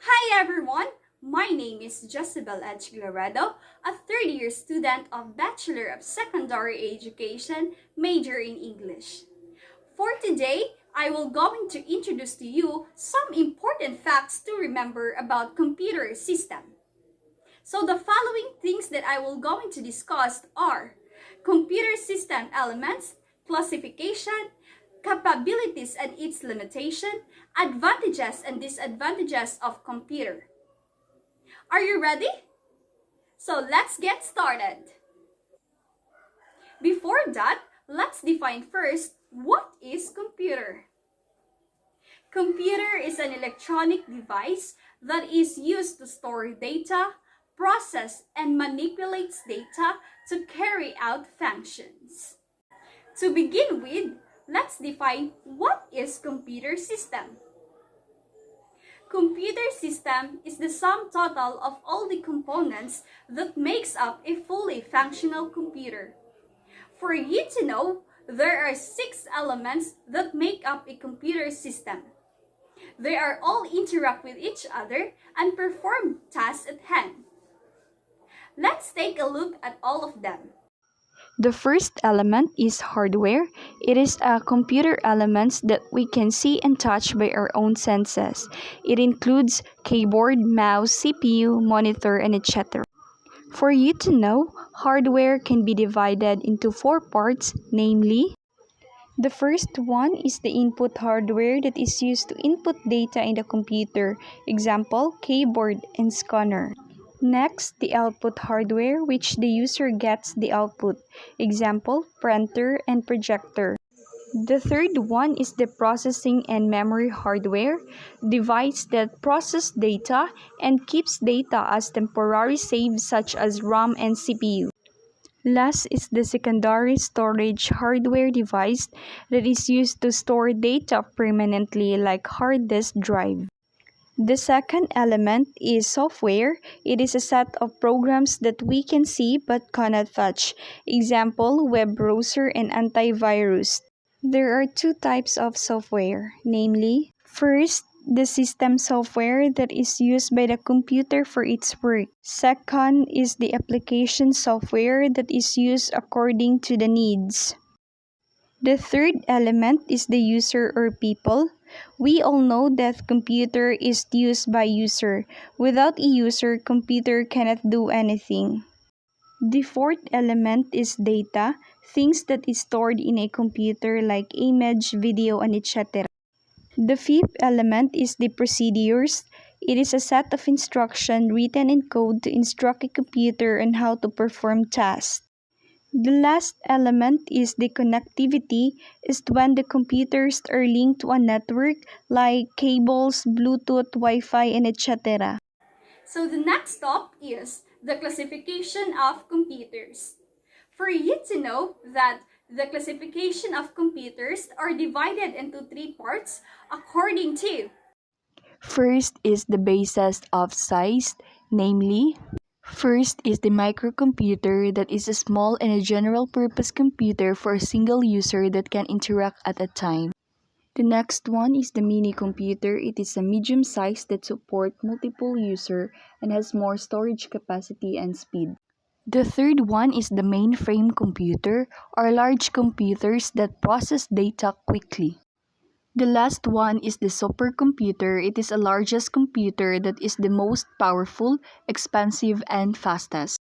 Hi everyone! My name is Jezebel H. Glaredo, a third-year student of Bachelor of Secondary Education, major in English. For today, I will going to introduce to you some important facts to remember about computer system. So the following things that I will going to discuss are computer system elements, classification, capabilities and its limitation, advantages and disadvantages of computer. Are you ready? So let's get started. Before that, let's define first what is computer. Computer is an electronic device that is used to store data, process, and manipulates data to carry out functions. To begin with, let's define what is computer system. Computer system is the sum total of all the components that makes up a fully functional computer. For you to know, there are 6 elements that make up a computer system. They are all interact with each other and perform tasks at hand. Let's take a look at all of them. The first element is hardware. It is a computer elements that we can see and touch by our own senses. It includes keyboard, mouse, CPU, monitor, and etc. For you to know, hardware can be divided into 4 parts, namely, the first one is the input hardware that is used to input data in the computer, example, keyboard and scanner. Next, the output hardware, which the user gets the output, example, printer and projector. The third one is the processing and memory hardware, device that processes data and keeps data as temporary saves such as RAM and CPU. Last is the secondary storage hardware device that is used to store data permanently like hard disk drive. The second element is software. It is a set of programs that we can see but cannot touch. Example, web browser and antivirus. There are 2 types of software, namely, first, the system software that is used by the computer for its work. Second is the application software that is used according to the needs. The third element is the user or people. We all know that computer is used by user. Without a user, computer cannot do anything. The fourth element is data, things that is stored in a computer like image, video, and etc. The fifth element is the procedures. It is a set of instructions written in code to instruct a computer on how to perform tasks. The last element is the connectivity, is when the computers are linked to a network like cables, Bluetooth, Wi-Fi, and etc. So the next stop is the classification of computers. For you to know that the classification of computers are divided into 3 parts according to First is the basis of size, namely, first is the microcomputer that is a small and a general-purpose computer for a single user that can interact at a time. The next one is the mini computer. It is a medium size that supports multiple users and has more storage capacity and speed. The third one is the mainframe computer, or large computers that process data quickly. The last one is the supercomputer. It is the largest computer that is the most powerful, expensive, and fastest.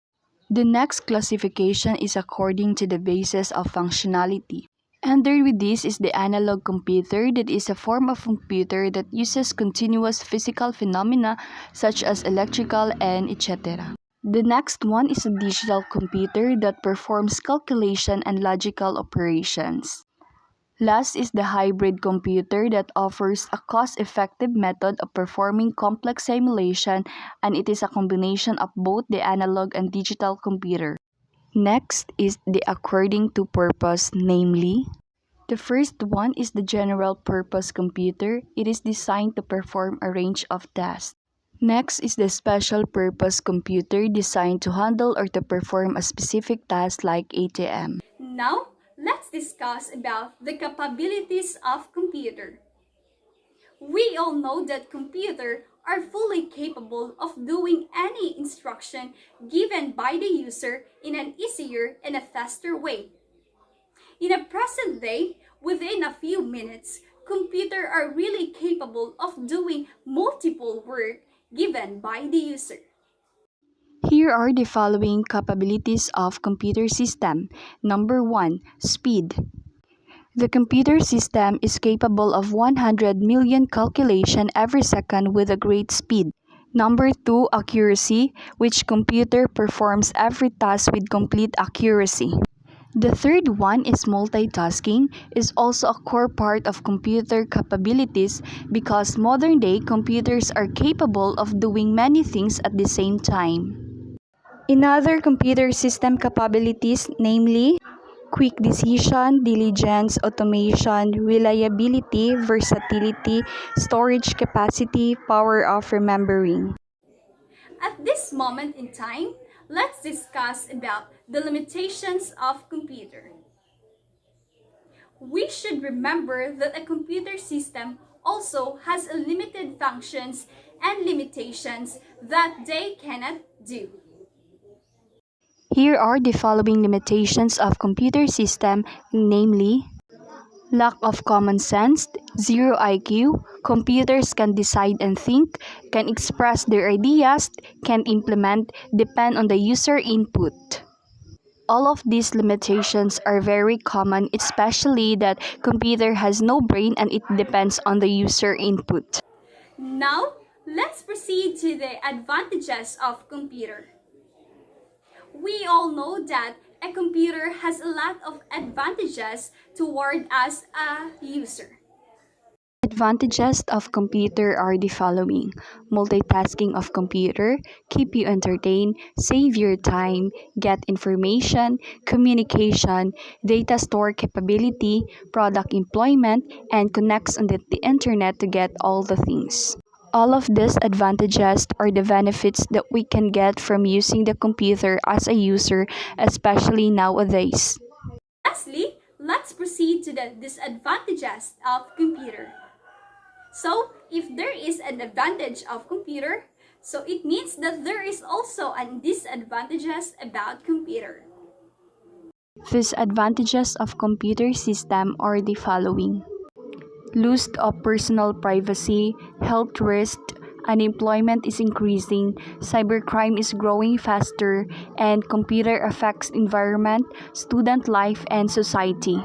The next classification is according to the basis of functionality. Under with this is the analog computer, that is a form of computer that uses continuous physical phenomena such as electrical and etc. The next one is a digital computer that performs calculation and logical operations. Last is the hybrid computer that offers a cost-effective method of performing complex simulation, and it is a combination of both the analog and digital computer. Next is the according to purpose, namely, the first one is the general purpose computer. It is designed to perform a range of tasks. Next is the special purpose computer designed to handle or to perform a specific task like ATM. Now, let's discuss about the capabilities of computer. We all know that computers are fully capable of doing any instruction given by the user in an easier and a faster way. In a present day, within a few minutes, computers are really capable of doing multiple work given by the user. Here are the following capabilities of computer system. Number 1, speed. The computer system is capable of 100 million calculation every second with a great speed. Number 2, accuracy, which computer performs every task with complete accuracy. The third one is multitasking, is also a core part of computer capabilities because modern day computers are capable of doing many things at the same time. In other computer system capabilities, namely quick decision, diligence, automation, reliability, versatility, storage capacity, power of remembering. At this moment in time, let's discuss about the limitations of computer. We should remember that a computer system also has a limited functions and limitations that they cannot do. Here are the following limitations of computer system, namely lack of common sense, zero IQ, computers can decide and think, can express their ideas, can implement, depend on the user input. All of these limitations are very common, especially that computer has no brain and it depends on the user input. Now, let's proceed to the advantages of computer. We all know that a computer has a lot of advantages toward us a user. Advantages of computer are the following: multitasking of computer, keep you entertained, save your time, get information, communication, data store capability, product employment, and connects on the internet to get all the things. All of these advantages are the benefits that we can get from using the computer as a user, especially nowadays. Lastly, let's proceed to the disadvantages of computer. So, if there is an advantage of computer, so it means that there is also an disadvantages about computer. Disadvantages of computer system are the following: loss of personal privacy, health risk, unemployment is increasing, cybercrime is growing faster, and computer affects environment, student life, and society.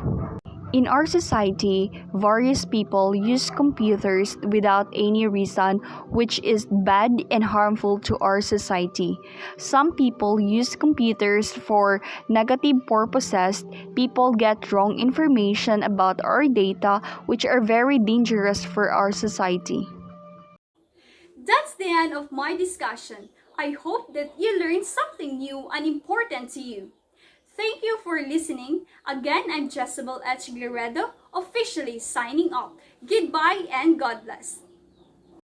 In our society, various people use computers without any reason, which is bad and harmful to our society. Some people use computers for negative purposes. People get wrong information about our data, which are very dangerous for our society. That's the end of my discussion. I hope that you learned something new and important to you. Thank you for listening. Again, I'm Jezebel H. Guerrero, officially signing off. Goodbye and God bless.